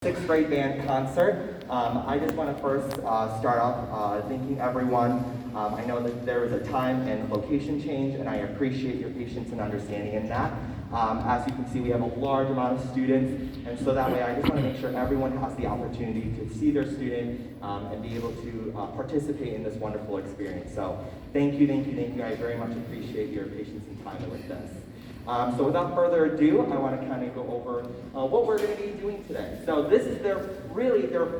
Sixth grade band concert. I just want to first start off thanking everyone. I know that there is a time and location change, and I appreciate your patience and understanding in that. As you can see, we have a large amount of students, and so that way I just want to make sure everyone has the opportunity to see their student and be able to participate in this wonderful experience. So thank you. I very much appreciate your patience and time with this. So without further ado, I want to kind of go over what we're going to be doing today. So this is their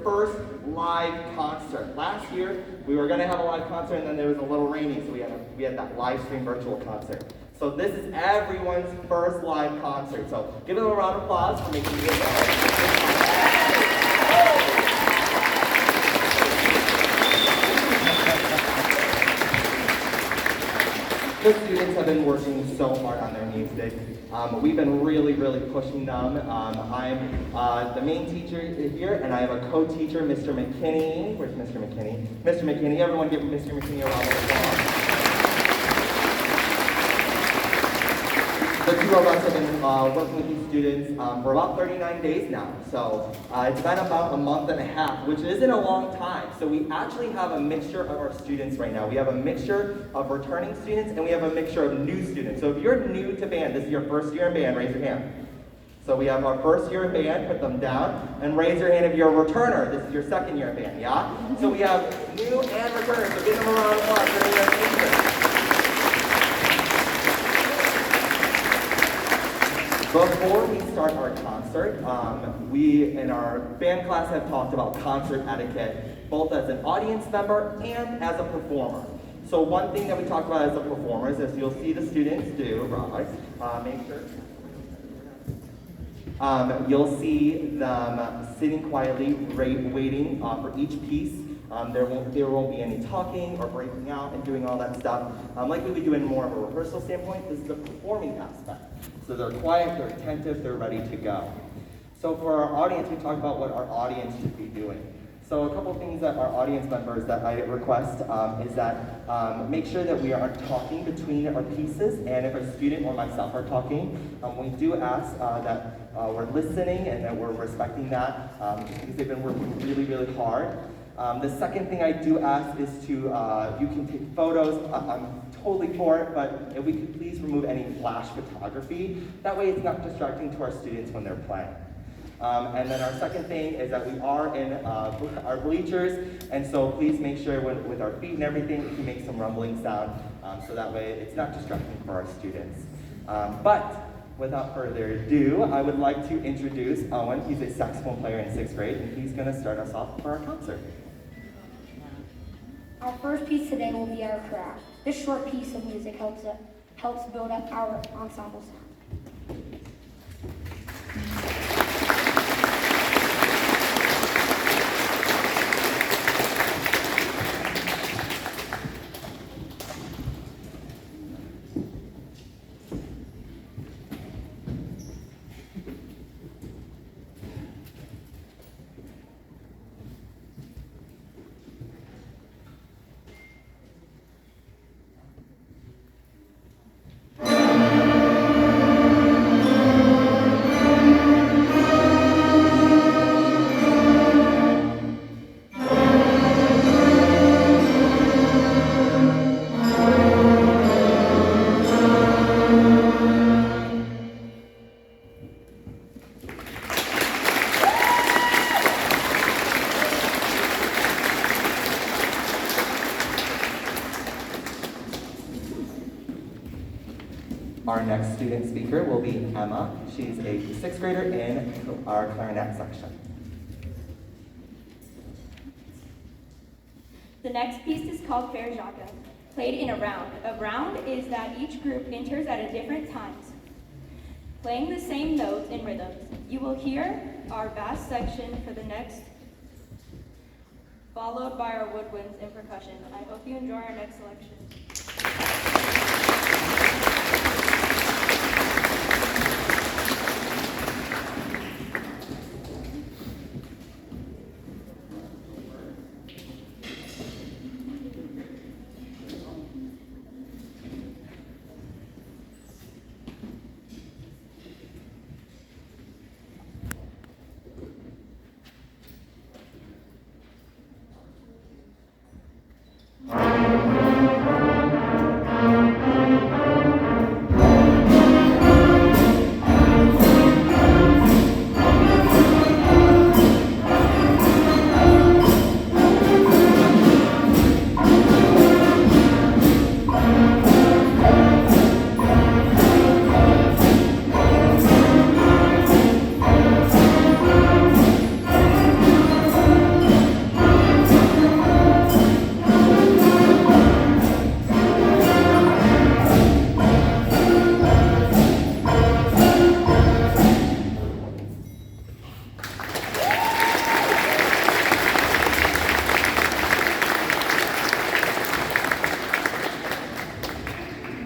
first live concert. Last year, we were going to have a live concert, and then there was a little rainy, so we had that live stream virtual concert. So this is everyone's first live concert. So give them a round of applause for making this. The students have been working so hard on their music. We've been really pushing them. I'm the main teacher here, and I have a co-teacher, Mr. McKinney. Where's Mr. McKinney? Mr. McKinney, everyone give Mr. McKinney a round of applause. The two of us have been working with these students for about 39 days now. So it's been about a month and a half, which isn't a long time. So we actually have a mixture of our students right now. We have a mixture of returning students, and we have a mixture of new students. So if you're new to band, this is your first year in band, raise your hand. So we have our first year in band, put them down, and raise your hand if you're a returner. This is your second year in band, yeah? So we have new and returners, so give them a round of applause for their teachers. Before we start our concert, we in our band class have talked about concert etiquette, both as an audience member and as a performer. So one thing that we talk about as a performer is, as you'll see the students do, right? Make sure. You'll see them sitting quietly, waiting for each piece. There won't be any talking or breaking out and doing all that stuff. Like we would do in more of a rehearsal standpoint, this is the performing aspect. So they're quiet, they're attentive, they're ready to go. So for our audience, we talk about what our audience should be doing. So a couple things that our audience members that I request is that make sure that we aren't talking between our pieces, and if a student or myself are talking, we do ask that we're listening and that we're respecting that because they've been working really hard. The second thing I do ask is to, you can take photos. I'm totally for it, but if we could please remove any flash photography. That way it's not distracting to our students when they're playing. And then our second thing is that we are in our bleachers, and so please make sure with our feet and everything, we can make some rumbling sound, so that way it's not distracting for our students. But without further ado, I would like to introduce Owen. He's a saxophone player in 6th grade, and he's going to start us off for our concert. Our first piece today will be our craft. This short piece of music helps build up our ensemble sound. Our next student speaker will be Emma. She's a 6th grader in our clarinet section. The next piece is called Fair Jacques, played in a round. A round is that each group enters at a different times, playing the same notes and rhythms. You will hear our bass section for the next, followed by our woodwinds and percussion. I hope you enjoy our next selection.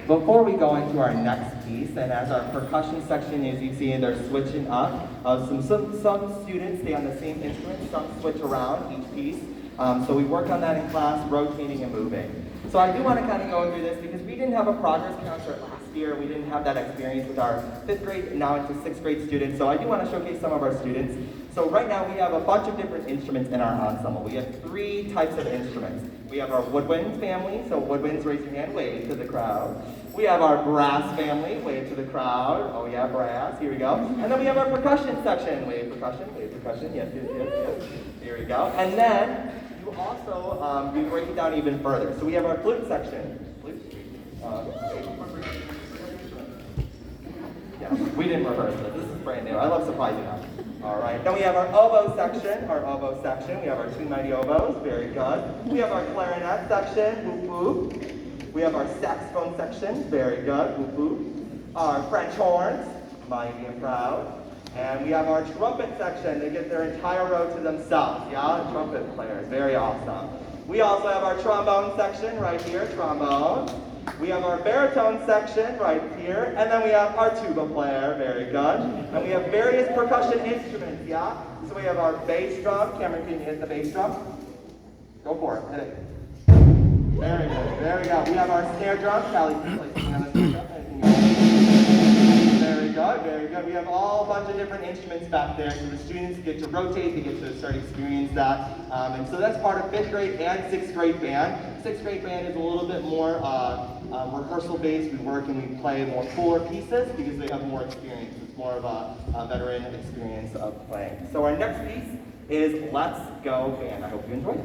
Before we go into our next piece, and as our percussion section, as you see, they're switching up. Some students stay on the same instrument, some switch around each piece. So we work on that in class, rotating and moving. So I do want to kind of go through this because we didn't have a progress counselor last year. We didn't have that experience with our 5th grade and now into 6th grade students. So I do want to showcase some of our students. So right now we have a bunch of different instruments in our ensemble. We have 3 types of instruments. We have our woodwind family. So woodwinds, raise your hand, wave to the crowd. We have our brass family, wave to the crowd. Oh yeah, brass, here we go. And then we have our percussion section. Wave percussion, yes. Here we go. And then you also, we break it down even further. So we have our flute section. Yeah, we didn't rehearse this. This is brand new. I love surprising them. All right. Then we have our oboe section. We have our 2 mighty oboes. Very good. We have our clarinet section. Whoop whoop. We have our saxophone section. Very good. Whoop whoop. Our French horns. Mighty and proud. And we have our trumpet section. They get their entire row to themselves. Yeah, trumpet players. Very awesome. We also have our trombone section right here. Trombone. We have our baritone section right here, and then we have our tuba player, very good. And we have various percussion instruments, yeah? So we have our bass drum. Cameron, can you hit the bass drum? Go for it, hit it. Very good, very good. We have our snare drum. Callie, can you play something on the snare drum? Very good, very good. We have all a bunch of different instruments back there, so the students get to rotate, they get to start experience that. And so that's part of 5th grade and 6th grade band. 6th grade band is a little bit more rehearsal based. We work and we play more fuller pieces because they have more experience. It's more of a veteran experience of playing. So our next piece is Let's Go Band. I hope you enjoy it.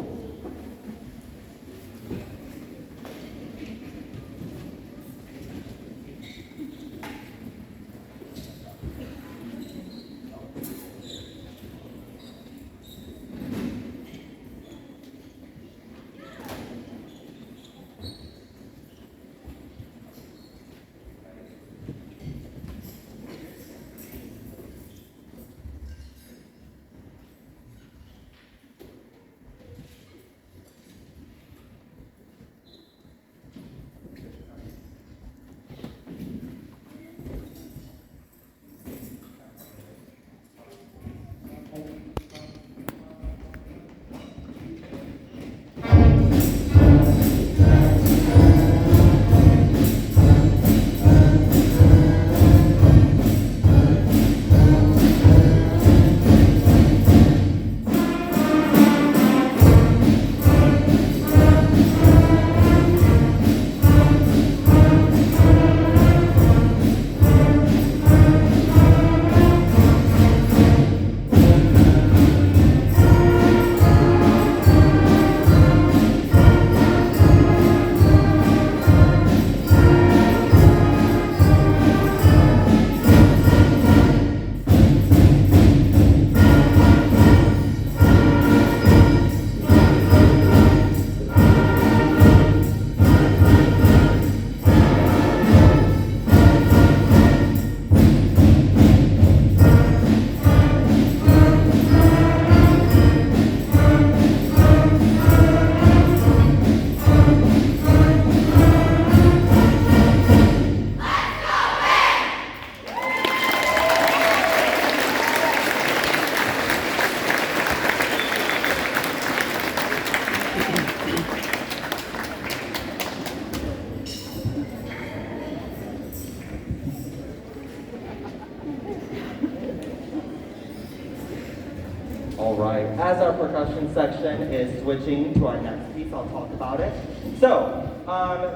All right, as our percussion section is switching to our next piece, I'll talk about it. So,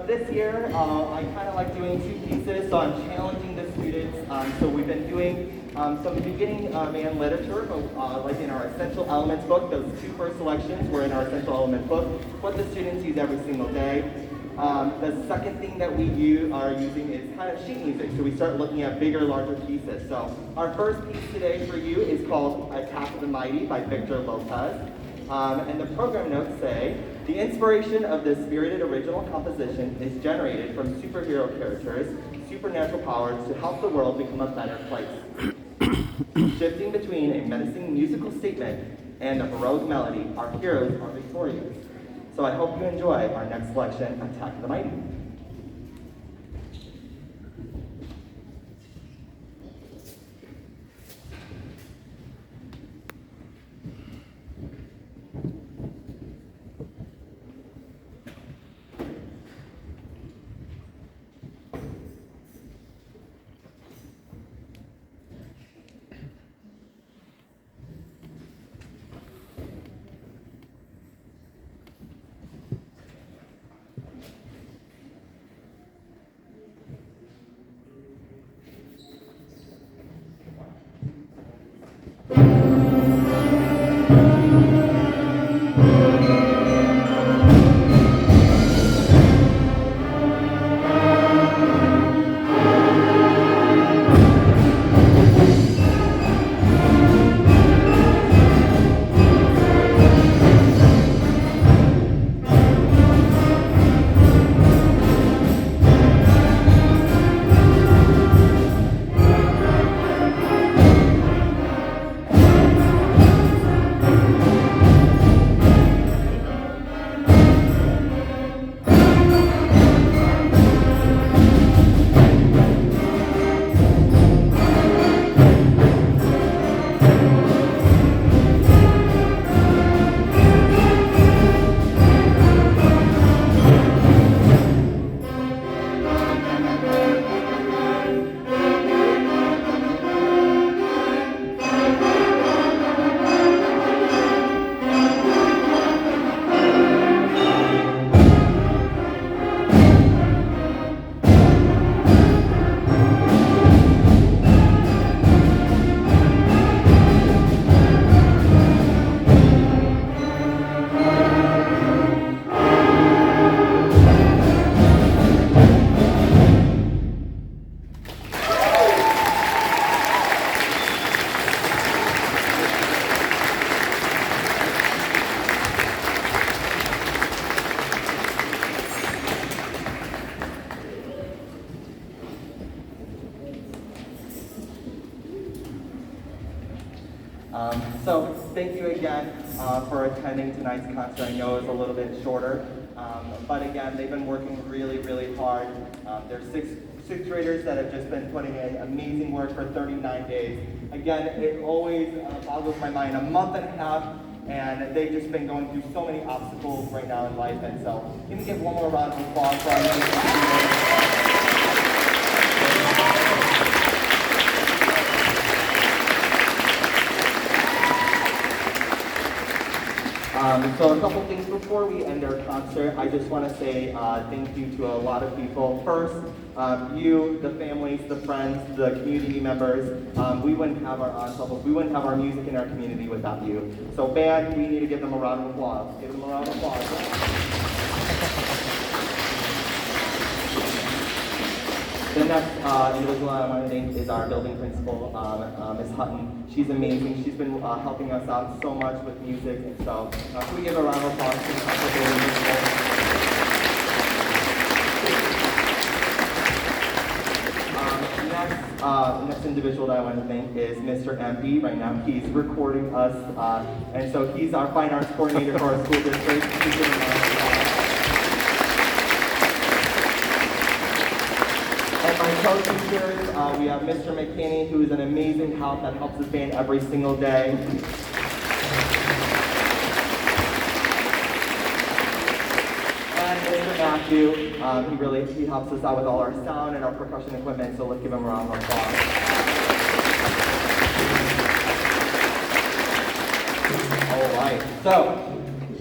this year, I kind of like doing 2 pieces, so I'm challenging the students. So we've been doing some beginning band literature, like in our Essential Elements book. Those 2 first selections were in our Essential Elements book, what the students use every single day. The second thing that we are using is kind of sheet music. So we start looking at bigger, larger pieces. So our first piece today for you is called Attack the Mighty by Victor Lopez. And the program notes say, the inspiration of this spirited original composition is generated from superhero characters, supernatural powers to help the world become a better place. Shifting between a menacing musical statement and a heroic melody, our heroes are victorious. So I hope you enjoy our next selection, Attack the Mighty. So thank you again for attending tonight's concert. I know it's a little bit shorter, but again, they've been working really, really hard. There's sixth graders that have just been putting in amazing work for 39 days. Again, it always boggles my mind, a month and a half, and they've just been going through so many obstacles right now in life. And so, can we give one more round of applause for our music students? So a couple things before we end our concert. I just want to say thank you to a lot of people. First, you, the families, the friends, the community members. We wouldn't have our ensembles, we wouldn't have our music in our community without you. So band, we need to give them a round of applause. Give them a round of applause. The next individual I want to thank is our building principal, Ms. Hutton. She's amazing. She's been helping us out so much with music, and so can we give a round of applause to our building principal? Next individual that I want to thank is Mr. MP. Right now he's recording us, and so he's our fine arts coordinator for our school district. Please give him a round of applause. And my co-teachers, we have Mr. McKinney, who is an amazing help that helps us band every single day. And Mr. Matthew, he helps us out with all our sound and our percussion equipment, so let's give him a round of applause. All right, so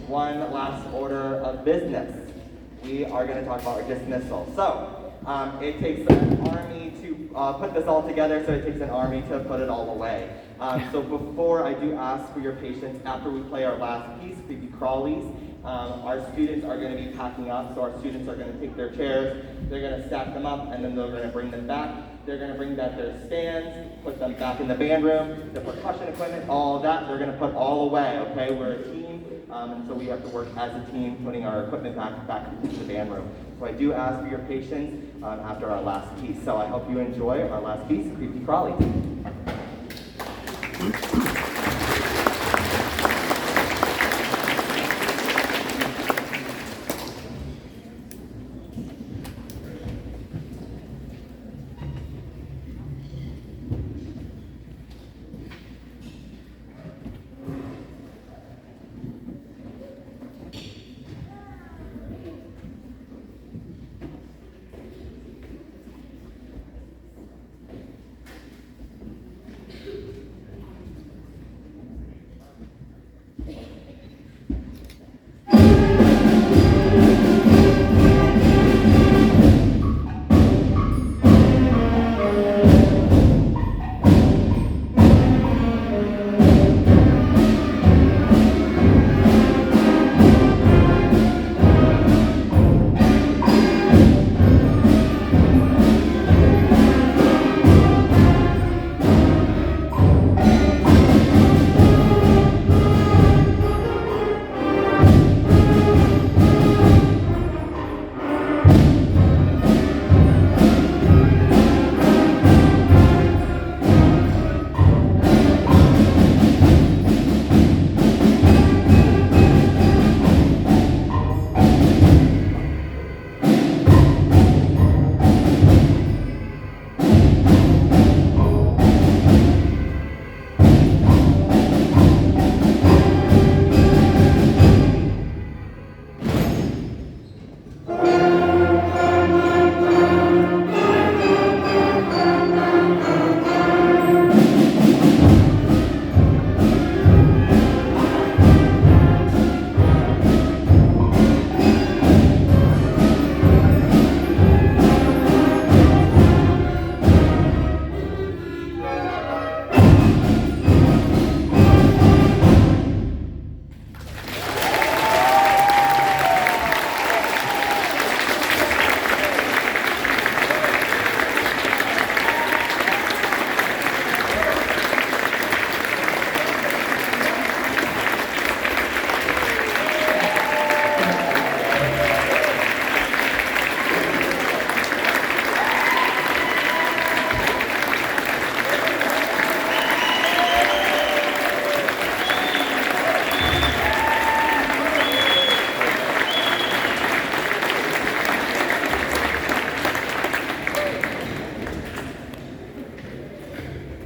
one last order of business. We are going to talk about our dismissal. So, it takes an army to put this all together, so it takes an army to put it all away. So before I do ask for your patience, after we play our last piece, Creepy Crawlies, our students are going to be packing up. So our students are going to take their chairs, they're going to stack them up, and then they're going to bring them back. They're going to bring back their stands, put them back in the band room, the percussion equipment, all of that, they're going to put all away, okay? We're a team. And so we have to work as a team, putting our equipment back into the band room. So I do ask for your patience after our last piece. So I hope you enjoy our last piece, Creepy Crawlies.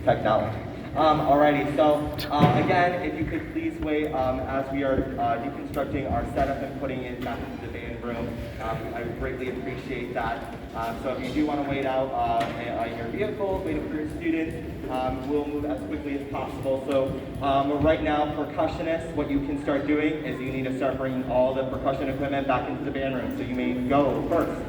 technology. Alrighty, so again, if you could please wait as we are deconstructing our setup and putting it back into the band room. I greatly appreciate that. So if you do want to wait out in your vehicle, waiting for your students, we'll move as quickly as possible. So right now, percussionists, what you can start doing is you need to start bringing all the percussion equipment back into the band room. So you may go first.